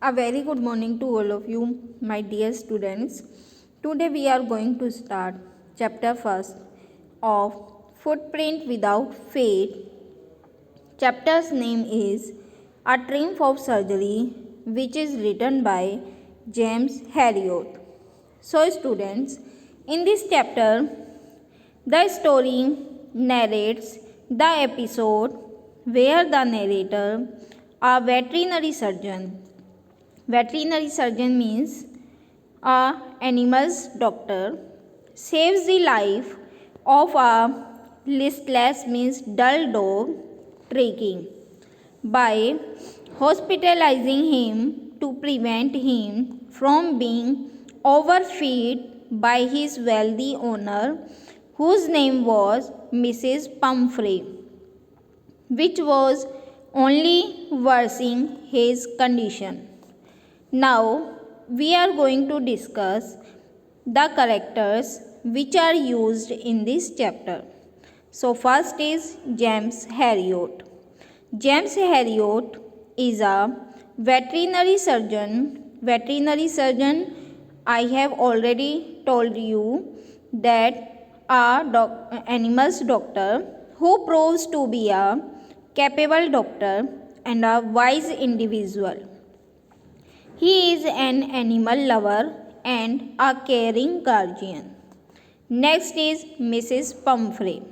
A very good morning to all of you, my dear students. Today we are going to start chapter first of Footprint Without Fate. Chapter's name is A Triumph of Surgery, which is written by James Herriot. So, students, in this chapter, the story narrates the episode where the narrator, a veterinary surgeon, veterinary surgeon means a animal's doctor, saves the life of a listless means dull dog Tricky by hospitalizing him to prevent him from being overfed by his wealthy owner, whose name was Mrs. Pumphrey, which was only worsening his condition. Now we are going to discuss the characters which are used in this chapter. So first is James Herriot. James Herriot is a veterinary surgeon. Veterinary surgeon, I have already told you that a animal's doctor who proves to be a capable doctor and a wise individual. He is an animal lover and a caring guardian. Next is Mrs. Pumphrey.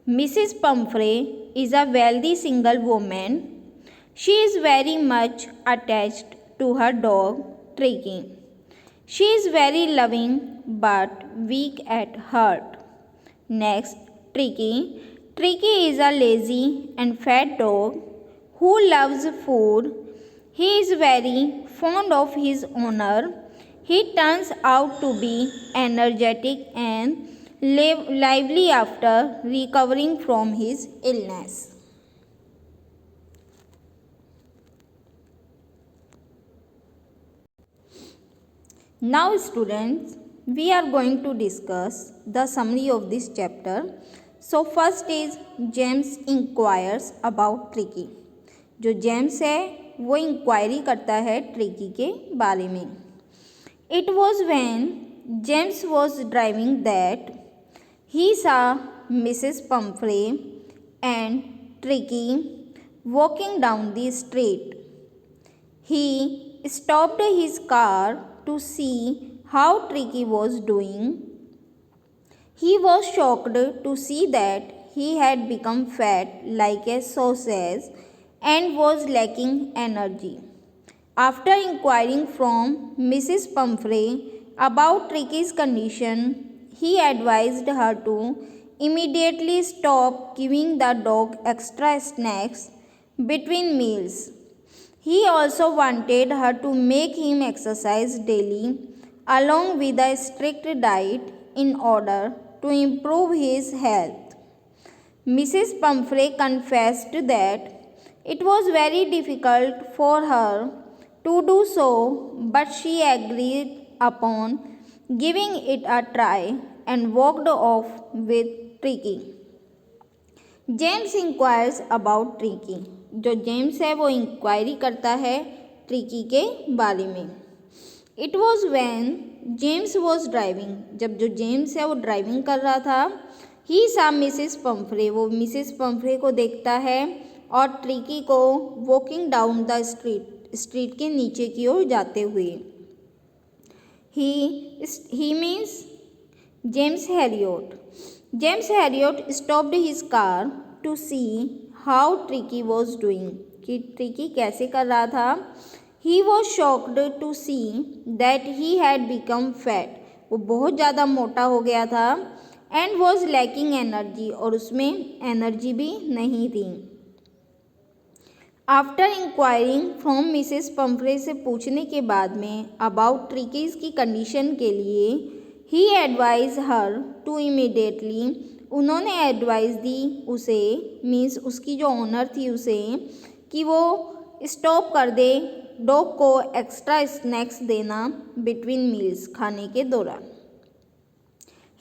Mrs. Pumphrey is a wealthy single woman. She is very much attached to her dog, Tricky. She is very loving but weak at heart. Next, Tricky. Tricky is a lazy and fat dog who loves food. He is very fond of his owner. He turns out to be energetic and lively after recovering from his illness. Now, students, we are going to discuss the summary of this chapter. So, first is James inquires about Tricky. जो James है वो inquiry करता है tricky के बारे में. It was when James was driving that he saw Mrs. Pumphrey and Tricky walking down the street. He stopped his car to see how Tricky was doing. He was shocked to see that he had become fat like a sausage and was lacking energy. After inquiring from Mrs. Pumphrey about Tricky's condition, he advised her to immediately stop giving the dog extra snacks between meals. He also wanted her to make him exercise daily along with a strict diet in order to improve his health. Mrs. Pumphrey confessed that it was very difficult for her to do so, but she agreed upon giving it a try and walked off with Tricky. James enquires about tricky. जो James है वो inquiry करता है tricky के बारे में. It was when James was driving. जब जो जेम्स है वो ड्राइविंग कर रहा था. ही सा मिसिस पम्फ्रे. वो मिसिस पम्फ्रे को देखता है और ट्रिकी को वॉकिंग डाउन द स्ट्रीट के नीचे की ओर जाते हुए. He means James Herriot. James Herriot stopped his car to see how Tricki was doing. कि ट्रिकी कैसे कर रहा था. He was shocked to see that he had become fat. वो बहुत ज़्यादा मोटा हो गया था. And was lacking energy. और उसमें एनर्जी भी नहीं थी. After inquiring from Mrs Pumphrey. से पूछने के बाद में अबाउट ट्रिकीज की कंडीशन के लिए ही एडवाइज हर टू इमीडिएटली. उन्होंने एडवाइस दी उसे मीन्स उसकी जो ओनर थी उसे कि वो स्टॉप कर दे डॉग को एक्स्ट्रा स्नैक्स देना बिटवीन मील्स खाने के दौरान.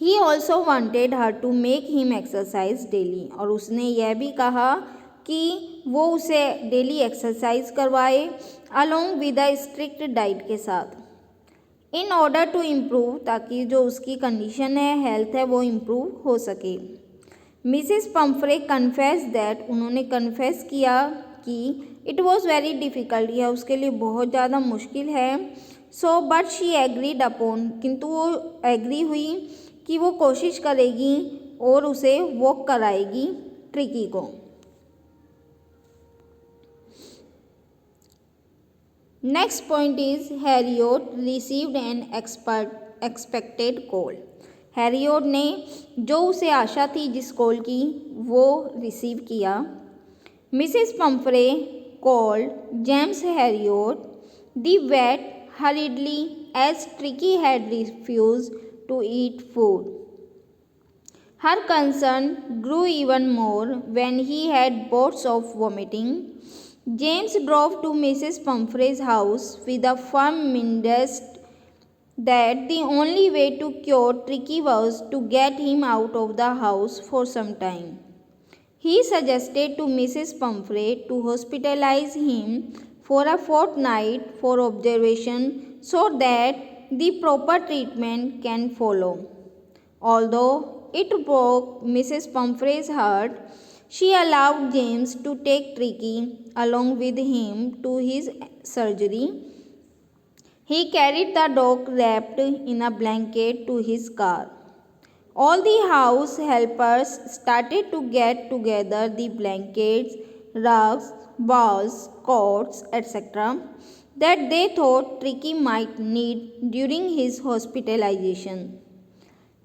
He also wanted her to make him exercise daily. और उसने यह भी कहा कि वो उसे डेली एक्सरसाइज करवाए along with a strict diet के साथ, इन ऑर्डर टू इम्प्रूव, ताकि जो उसकी कंडीशन है, हेल्थ है, वो इम्प्रूव हो सके। मिसेस पम्फ्रे कन्फेस दैट, उन्होंने कन्फेस किया कि इट वॉज़ वेरी डिफ़िकल्ट, यह उसके लिए बहुत ज़्यादा मुश्किल है। So but she agreed upon, किंतु वो एग्री हुई कि वो कोशिश करेगी और उसे वॉक कराएगी ट्रिकी को। Next point is Harriet received an expected call. Harriet ने जो उसे आशा थी जिस कॉल की, वो रिसीव किया। Mrs Pumphrey called James Herriot the vet hurriedly as Tricky had refused to eat food. Her concern grew even more when he had bouts of vomiting. James drove to Mrs. Pumphrey's house with a firm mindset that the only way to cure Tricky was to get him out of the house for some time. He suggested to Mrs. Pumphrey to hospitalize him for a fortnight for observation so that the proper treatment can follow. Although it broke Mrs. Pumphrey's heart, she allowed James to take Tricky along with him to his surgery. He carried the dog wrapped in a blanket to his car. All the house helpers started to get together the blankets, rugs, balls, coats, etc. that they thought Tricky might need during his hospitalization.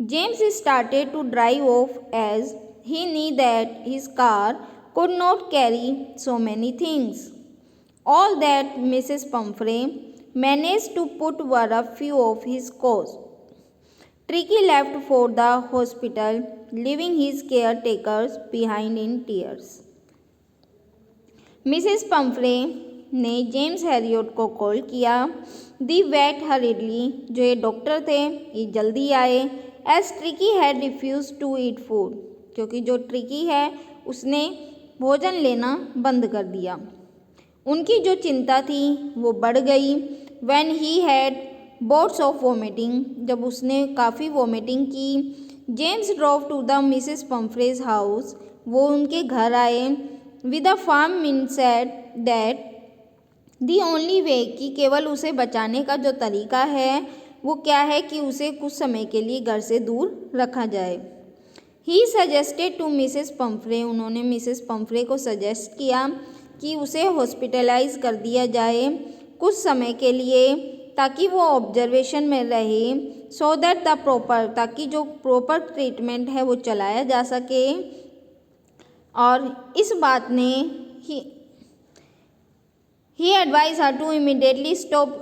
James started to drive off as he knew that his car could not carry so many things. All that Mrs. Pumphrey managed to put were a few of his coats. Tricky left for the hospital, leaving his caretakers behind in tears. Mrs Pomfrey ने James Harriet को call किया। दी wait हरिडली, जो ये doctor थे, ये जल्दी आए। As Tricky had refuse to eat food, क्योंकि जो ट्रिकी है उसने भोजन लेना बंद कर दिया। उनकी जो चिंता थी वो बढ़ गई। When he had bouts of vomiting, जब उसने काफ़ी वोमिटिंग की। James drove to the Mrs Pumphrey's house, वो उनके घर आए। With a firm mindset that the only way, कि केवल उसे बचाने का जो तरीका है वो क्या है कि उसे कुछ समय के लिए घर से दूर रखा जाए। He suggested to Mrs Pumphrey, उन्होंने मिसेस पम्फ्रे को सजेस्ट किया कि उसे हॉस्पिटलाइज कर दिया जाए कुछ समय के लिए, ताकि वो ऑब्जर्वेशन में रहे। सो दैट द प्रॉपर, ताकि जो प्रॉपर ट्रीटमेंट है वो चलाया जा सके। और इस बात ने he advise her to immediately stop,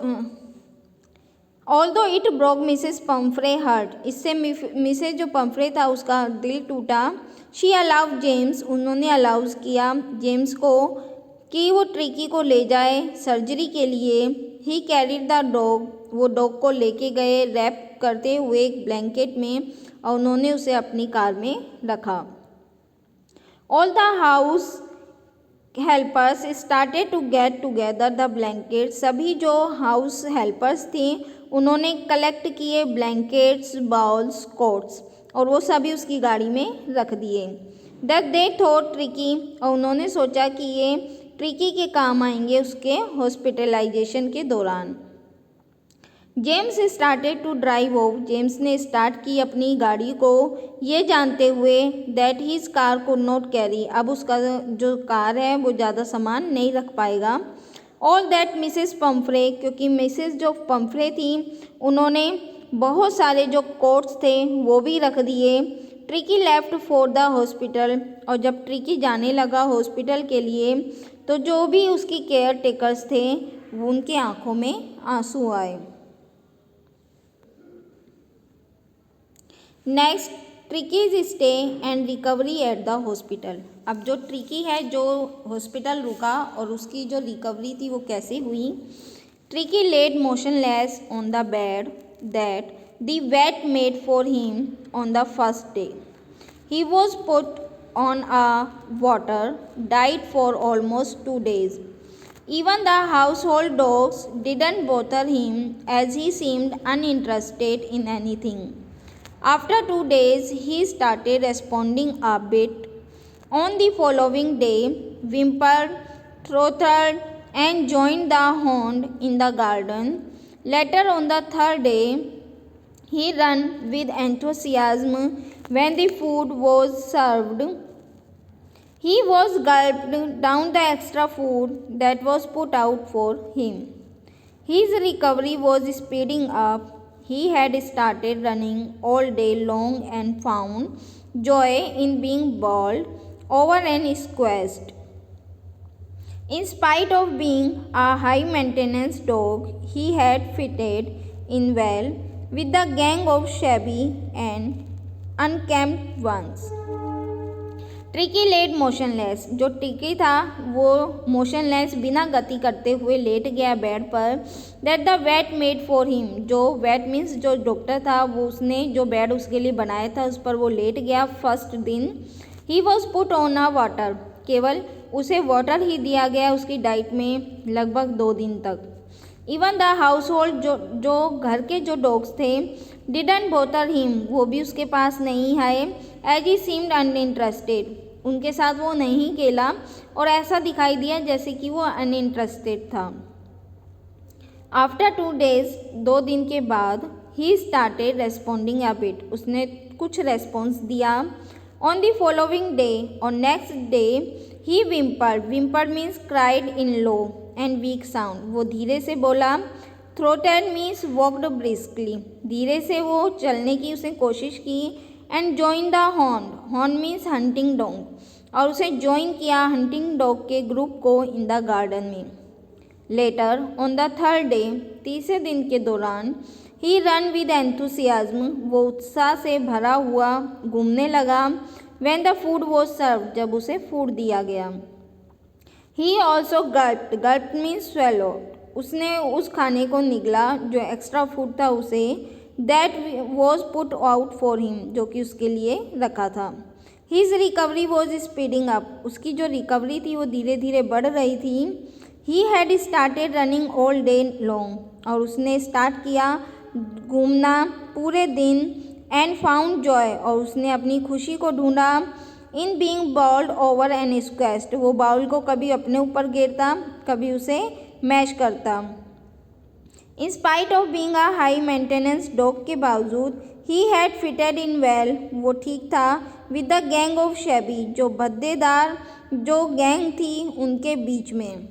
although it broke Mrs Pumphrey heart, इससे मिसेस जो पम्फ्रे था उसका दिल टूटा। शी अलाउड जेम्स, उन्होंने अलाउज किया जेम्स को कि वो ट्रिकी को ले जाए सर्जरी के लिए। ही कैरिड द डॉग, वो डॉग को लेके गए रैप करते हुए एक ब्लैंकेट में, और उन्होंने उसे अपनी कार में रखा। All the house helpers started to get together the blankets. सभी जो हाउस हेल्पर्स थी उन्होंने कलेक्ट किए ब्लैंकेट्स, बाउल्स, कोट्स, और वो सभी उसकी गाड़ी में रख दिए। That they thought Tricky, और उन्होंने सोचा कि ये ट्रिकी के काम आएंगे उसके हॉस्पिटलाइजेशन के दौरान। James started to drive off, James ने स्टार्ट की अपनी गाड़ी को ये जानते हुए that his car could not carry, अब उसका जो कार है वो ज़्यादा सामान नहीं रख पाएगा। ऑल दैट मिसेस पम्फ्रे, क्योंकि मिसेस जो पम्फ्रे थी उन्होंने बहुत सारे जो कोट्स थे वो भी रख दिए। Tricky left for the hospital, और जब ट्रिकी जाने लगा हॉस्पिटल के लिए तो जो भी उसकी केयर टेकर्स थे वो उनके आँखों में आंसू आए। Next, ट्रिकीज stay and recovery at the hospital. अब जो ट्रिकी है जो हॉस्पिटल रुका और उसकी जो रिकवरी थी वो कैसे हुई। Tricky laid motionless on the bed that the vet made for him on the first day. He was put on a water, died for almost 2 days. Even the household dogs didn't bother him as he seemed uninterested in anything. After 2 days, he started responding a bit. On the following day, whimpered, throttled, and joined the hound in the garden. Later on the third day, he ran with enthusiasm when the food was served. He was gulped down the extra food that was put out for him. His recovery was speeding up. He had started running all day long and found joy in being bowled over and squashed. In spite of being a high maintenance dog, he had fitted in well with the gang of shabby and unkempt ones. Tricky laid motionless, जो Tricky था वो motionless बिना गति करते हुए late गया bed पर. That the vet made for him, जो वेट मीन्स जो डॉक्टर था वो उसने जो बेड उसके लिए बनाया था उस पर वो लेट गया फर्स्ट दिन. ही was put on a water, केवल उसे वाटर ही दिया गया उसकी डाइट में लगभग 2 दिन तक. इवन द हाउस होल्ड, जो घर के जो डॉग्स थे, डिडंट बोथर हिम, वो भी उसके पास नहीं आए. एज ही सीम्ड अनइंटरेस्टेड, उनके साथ वो नहीं खेला और ऐसा दिखाई दिया जैसे कि वो अनइंटरेस्टेड था. आफ्टर 2 days, 2 दिन के बाद, he started responding a bit, उसने कुछ रेस्पॉन्स दिया. ऑन द फॉलोइंग डे और next day, he whimpered, whimpered means cried in low and weak sound, वो धीरे से बोला. थ्रोटेड मीन्स वॉकड ब्रिस्कली, धीरे से वो चलने की उसने कोशिश की. And join the horn, horn means hunting dog, और उसे ज्वाइन किया हंटिंग डॉग के ग्रुप को इन द गार्डन में. Later on the third day, तीसरे दिन के दौरान, ही रन विद एंथुसियाज्म, वो उत्साह से भरा हुआ घूमने लगा. व्हेन द फूड वॉज सर्व, जब उसे फूड दिया गया. ही ऑल्सो गल्प्ड, गल्प्ड मीन्स स्वेलो, उसने उस खाने को निगला जो एक्स्ट्रा फूड था उसे. That was put out for him, जो कि उसके लिए रखा था. His recovery was speeding up, उसकी जो रिकवरी थी वो धीरे धीरे बढ़ रही थी. He had started running all day long, और उसने स्टार्ट किया घूमना पूरे दिन. एंड फाउंड जॉय, और उसने अपनी खुशी को ढूंढा. इन बीइंग बाउल्ड ओवर एंड स्क्वैश्ड, वो बाउल को कभी अपने ऊपर गिरता कभी उसे मैश करता. In spite of being a high maintenance dog के बावजूद, he had fitted in well, वो ठीक था. With the gang of shabby, जो भद्देदार जो गैंग थी उनके बीच में.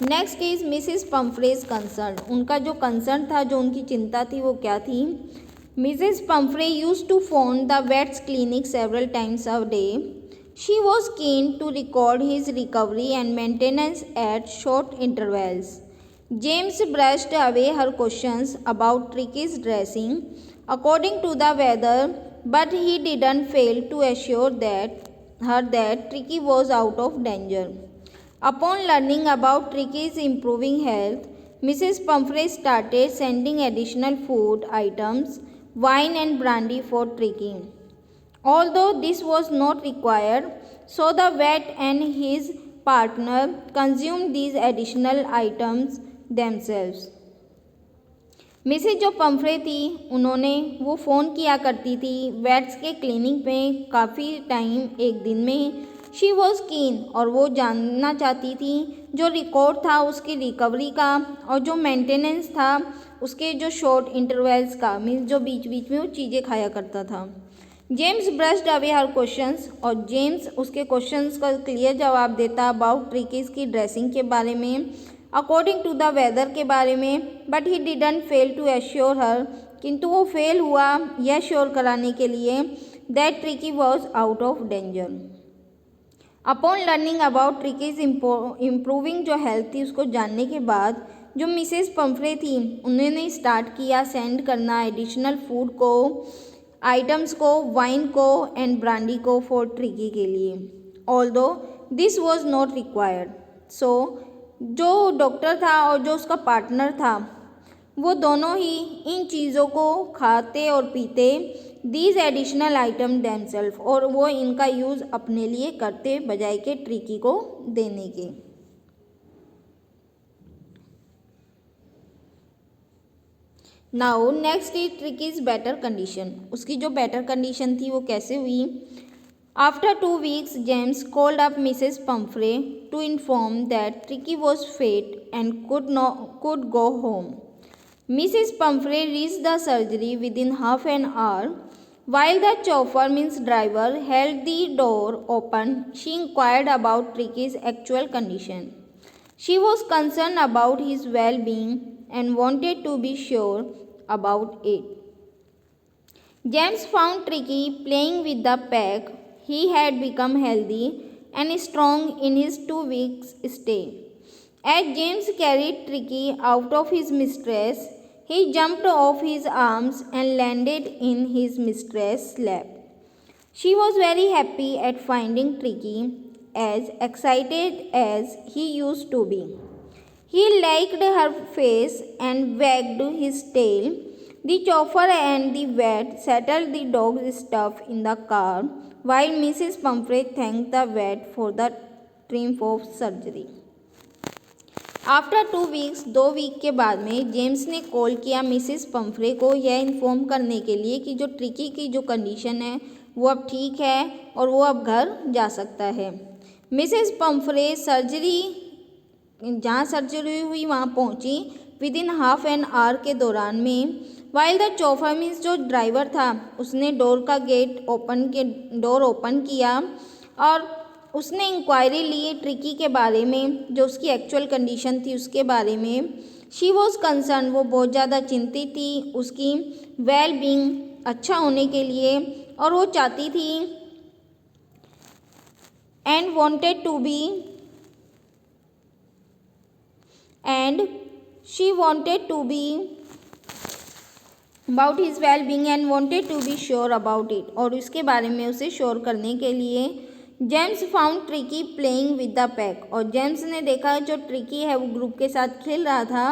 नेक्स्ट इज मिसिस पम्फ्रेज कंसर्न, उनका जो कंसर्न था, जो उनकी चिंता थी वो क्या थी. Mrs Pumphrey used to phone the vet's clinic several times a day. She was keen to record his recovery and maintenance at short intervals. James brushed away her questions about Tricky's dressing according to the weather, but he didn't fail to assure her that Tricky was out of danger. Upon learning about Tricky's improving health, Mrs. Pumphrey started sending additional food items, wine and brandy for Tricky. Although this was not required, so the vet and his partner consumed these additional items themselves. Mrs जो Pumphrey थी उन्होंने वो phone किया करती थी weights के clinic में काफ़ी टाइम एक दिन में. शी वॉज कीन, और वो जानना चाहती थी जो रिकॉर्ड था उसकी रिकवरी का और जो मेंटेनेंस था उसके जो शॉर्ट इंटरवल्स का, मीन्स जो बीच बीच में वो चीज़ें खाया करता था. जेम्स ब्रश्ड अवे हर क्वेश्चंस, और जेम्स उसके क्वेश्चंस का क्लियर जवाब देता अबाउट ट्रिकीज की ड्रेसिंग के बारे में, अकॉर्डिंग टू द वेदर के बारे में. But he didn't fail to assure her, किंतु वो फेल हुआ यह श्योर कराने के लिए that tricky was out of danger. Upon learning about Tricki's improving जो हेल्थ थी उसको जानने के बाद जो मिसेस पम्फ्रे थी उन्होंने स्टार्ट किया सेंड करना एडिशनल फूड को, आइटम्स को, वाइन को एंड ब्रांडी को फॉर ट्रिकी के लिए. Although this was not required, so जो डॉक्टर था और जो उसका पार्टनर था वो दोनों ही इन चीज़ों को खाते और पीते दीज एडिशनल आइटम देमसेल्फ, और वो इनका यूज़ अपने लिए करते बजाय के ट्रिकी को देने के। Now next is Tricky's better condition. उसकी जो बेटर कंडीशन थी वो कैसे हुई। After 2 weeks James called up Mrs Pumphrey to inform that tricky was fit and could go home. Mrs. Pumphrey reached the surgery within half an hour. While the chauffeur means driver held the door open, she inquired about Tricky's actual condition. She was concerned about his well-being and wanted to be sure about it. James found Tricky playing with the pack. He had become healthy and strong in his 2 weeks stay. As James carried Tricky out of his mistress, he jumped off his arms and landed in his mistress' lap. She was very happy at finding Tricky, as excited as he used to be. He licked her face and wagged his tail. The chauffeur and the vet settled the dog's stuff in the car, while Mrs. Pumphrey thanked the vet for the triumph of surgery. After 2 weeks 2 week के बाद में James ने call किया Mrs Pomfrey को यह inform करने के लिए कि जो ट्रिकी की जो कंडीशन है वो अब ठीक है और वो अब घर जा सकता है। मिसिस पम्फ्रे जहाँ सर्जरी हुई वहाँ पहुँची with in half an hour के दौरान में। वाइल द चौफर मीन्स जो ड्राइवर था उसने डोर ओपन किया और उसने इंक्वायरी ली ट्रिकी के बारे में, जो उसकी एक्चुअल कंडीशन थी उसके बारे में। शी वॉज कंसर्न, वो बहुत ज़्यादा चिंतित थी उसकी वेल बींग अच्छा होने के लिए, और वो चाहती थी and she wanted to be about his well being and wanted to be sure about it, और इसके बारे में उसे श्योर करने के लिए James found Tricky playing with the pack, और जेम्स ने देखा जो ट्रिकी है वो ग्रुप के साथ खेल रहा था।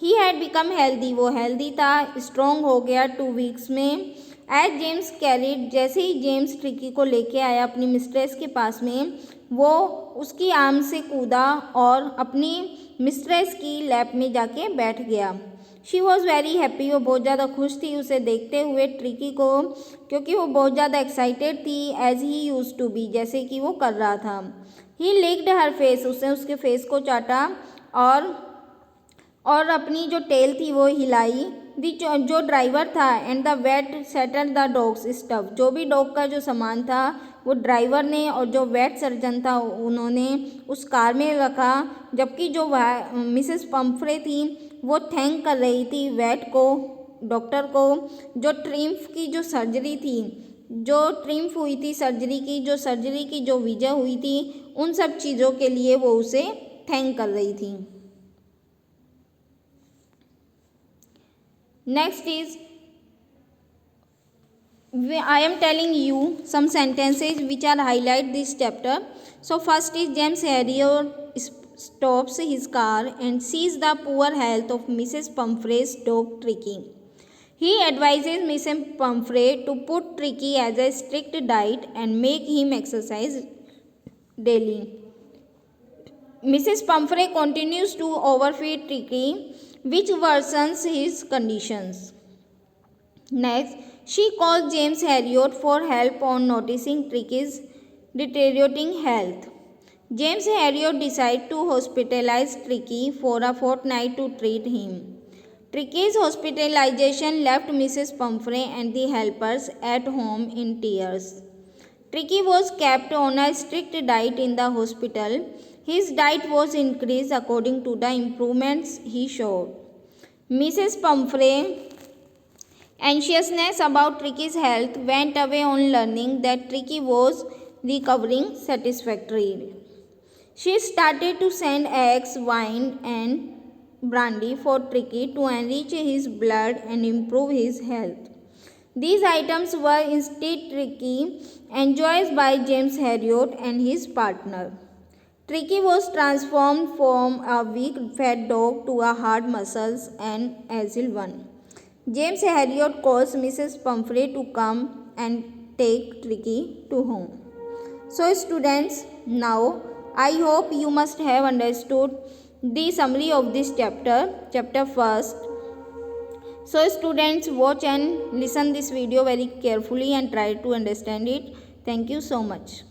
ही हैड बिकम हेल्दी, वो हेल्दी था, स्ट्रॉन्ग हो गया 2 weeks में। एज जेम्स कैरिड, जैसे ही जेम्स ट्रिकी को लेके आया अपनी मिस्ट्रेस के पास में, वो उसकी आर्म से कूदा और अपनी मिस्ट्रेस की लैप में जाके बैठ गया। शी वॉज़ वेरी हैप्पी, वो बहुत ज़्यादा खुश थी उसे देखते हुए ट्रिकी को, क्योंकि वो बहुत ज़्यादा एक्साइटेड थी as he used to be, जैसे कि वो कर रहा था। ही लिक्ड हर फेस, उसने उसके फेस को चाटा और अपनी जो टेल थी वो हिलाई। जो ड्राइवर था and the vet settle the dogs stuff, जो भी डॉग का जो सामान था वो ड्राइवर ने और जो वेट सर्जन था उन्होंने उस कार में रखा, जबकि जो मिसेस पम्फ्रे थी वो थैंक कर रही थी वेट को, डॉक्टर को, जो ट्रिम्फ की जो सर्जरी थी, जो ट्रिम्फ हुई थी सर्जरी की जो विजय हुई थी, उन सब चीज़ों के लिए वो उसे थैंक कर रही थी। Next is I am telling you some sentences which are highlight this chapter. So first is James Herriot stops his car and sees the poor health of Mrs. Pumphrey's dog Tricky. He advises Mrs. Pumphrey to put Tricky as a strict diet and make him exercise daily. Mrs. Pumphrey continues to overfeed Tricky, which worsens his conditions. Next, she calls James Herriot for help on noticing Tricky's deteriorating health. James Herriot decides to hospitalize Tricky for a fortnight to treat him. Tricky's hospitalization left Mrs. Pumphrey and the helpers at home in tears. Tricky was kept on a strict diet in the hospital. His diet was increased according to the improvements he showed. Mrs. Pumphrey anxiousness about Tricky's health went away on learning that Tricky was recovering satisfactorily. She started to send eggs, wine, and brandy for Tricky to enrich his blood and improve his health. These items were instead Tricky enjoyed by James Herriot and his partner. Tricky was transformed from a weak fat dog to a hard muscles and agile one. James Harriot calls Mrs. Pumphrey to come and take Tricky to home. So students, now I hope you must have understood the summary of this chapter first. So students, watch and listen this video very carefully and try to understand it. Thank you so much.